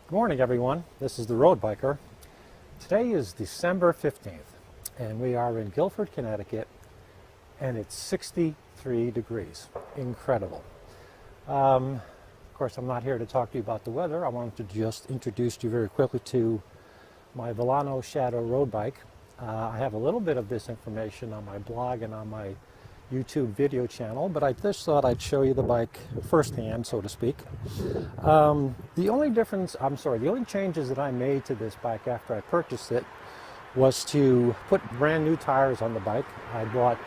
Good morning, everyone. This is the Road Biker. Today is December 15th, and we are in Guilford, Connecticut, and it's 63 degrees. Incredible. Of course, I'm not here to talk to you about the weather. I wanted to just introduce you very quickly to my Vilano Shadow road bike. I have a little bit of this information on my blog and on my YouTube video channel, but I just thought I'd show you the bike firsthand, so to speak. The only changes that I made to this bike after I purchased it was to put brand new tires on the bike. I bought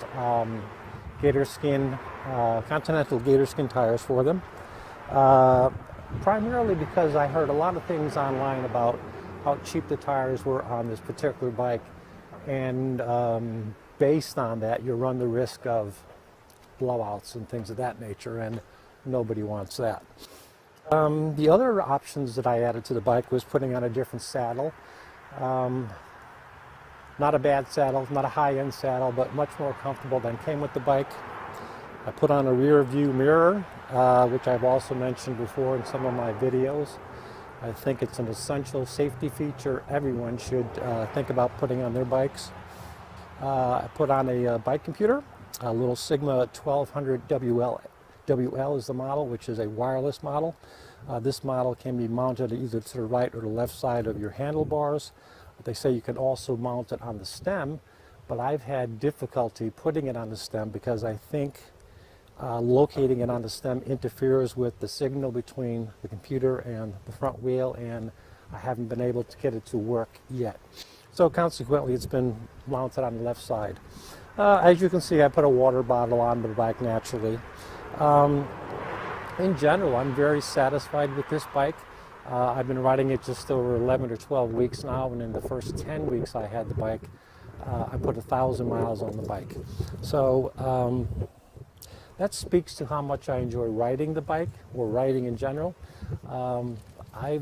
Continental gator skin tires for them, primarily because I heard a lot of things online about how cheap the tires were on this particular bike, and based on that, you run the risk of blowouts and things of that nature, and nobody wants that. The other options that I added to the bike was putting on a different saddle. Not a bad saddle, not a high-end saddle, but much more comfortable than came with the bike. I put on a rear view mirror, which I've also mentioned before in some of my videos. I think it's an essential safety feature everyone should think about putting on their bikes. I put on a bike computer, a little Sigma 1200 WL is the model, which is a wireless model. This model can be mounted either to the right or the left side of your handlebars. They say you can also mount it on the stem, but I've had difficulty putting it on the stem because I think locating it on the stem interferes with the signal between the computer and the front wheel, and I haven't been able to get it to work yet. So consequently, it's been mounted on the left side. As you can see, I put a water bottle on the bike naturally. In general, I'm very satisfied with this bike. I've been riding it just over 11 or 12 weeks now, and in the first 10 weeks I had the bike, I put 1,000 miles on the bike. So that speaks to how much I enjoy riding the bike, or riding in general. I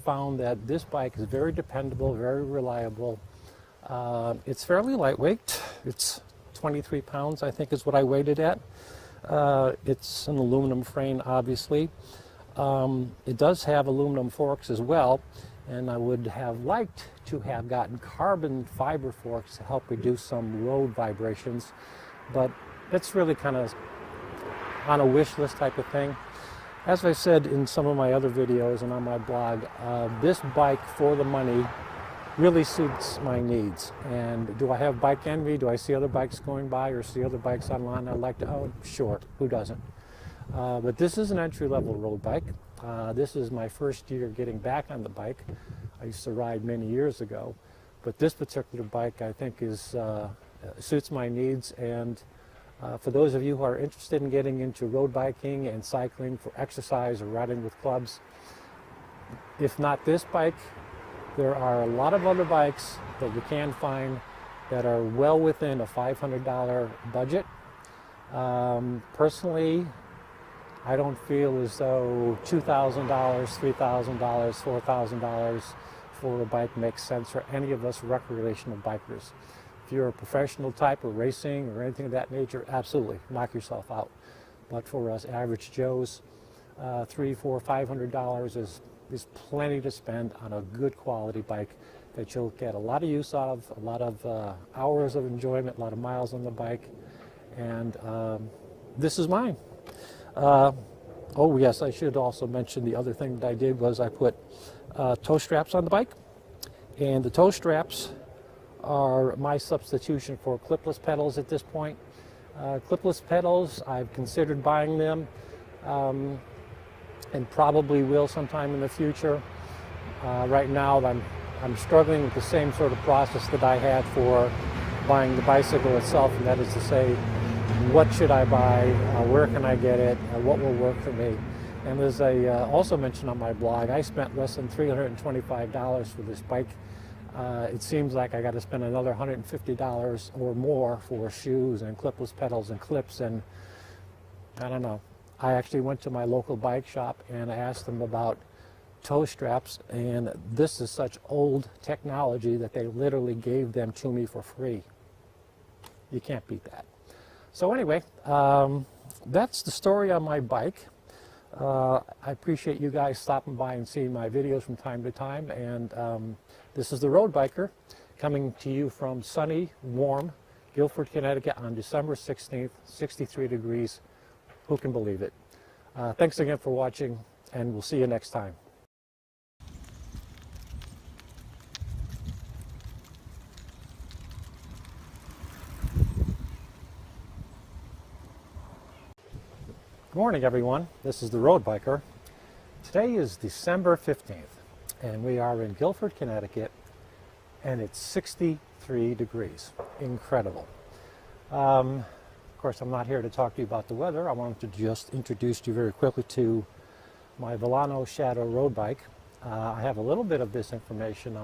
found that this bike is very dependable, very reliable. It's fairly lightweight. It's 23 pounds, I think, is what I weighed it at. It's an aluminum frame, obviously. It does have aluminum forks as well, and I would have liked to have gotten carbon fiber forks to help reduce some road vibrations, but it's really kind of on a wish list type of thing. As I said in some of my other videos and on my blog, this bike for the money really suits my needs. And do I have bike envy? Do I see other bikes going by or see other bikes online I'd like to own? Sure, who doesn't? But this is an entry-level road bike. This is my first year getting back on the bike. I used to ride many years ago, but this particular bike I think suits my needs. And for those of you who are interested in getting into road biking and cycling for exercise or riding with clubs, if not this bike, there are a lot of other bikes that you can find that are well within a $500 budget. Personally, I don't feel as though $2,000, $3,000, $4,000 for a bike makes sense for any of us recreational bikers. If you're a professional type of racing or anything of that nature, absolutely, knock yourself out. But for us average Joes, $300, $400, $500 is plenty to spend on a good quality bike that you'll get a lot of use out of, a lot of hours of enjoyment, a lot of miles on the bike, and this is mine. Oh yes, I should also mention the other thing that I did was I put toe straps on the bike, and the toe straps are my substitution for clipless pedals at this point. Clipless pedals, I've considered buying them and probably will sometime in the future. Right now I'm struggling with the same sort of process that I had for buying the bicycle itself, and that is to say, what should I buy, where can I get it, what will work for me. And as I also mentioned on my blog, I spent less than $325 for this bike. It seems like I got to spend another $150 or more for shoes and clipless pedals and clips, and I don't know. I actually went to my local bike shop and I asked them about toe straps, and this is such old technology that they literally gave them to me for free. You can't beat that. So anyway, that's the story on my bike. I appreciate you guys stopping by and seeing my videos from time to time. And this is the Road Biker coming to you from sunny, warm Guilford, Connecticut on December 16th, 63 degrees. Who can believe it? Thanks again for watching, and we'll see you next time. Good morning, everyone. This is the Road Biker. Today is December 15th, and we are in Guilford, Connecticut, and it's 63 degrees. Incredible. Of course, I'm not here to talk to you about the weather. I wanted to just introduce you very quickly to my Vilano Shadow road bike. I have a little bit of this information on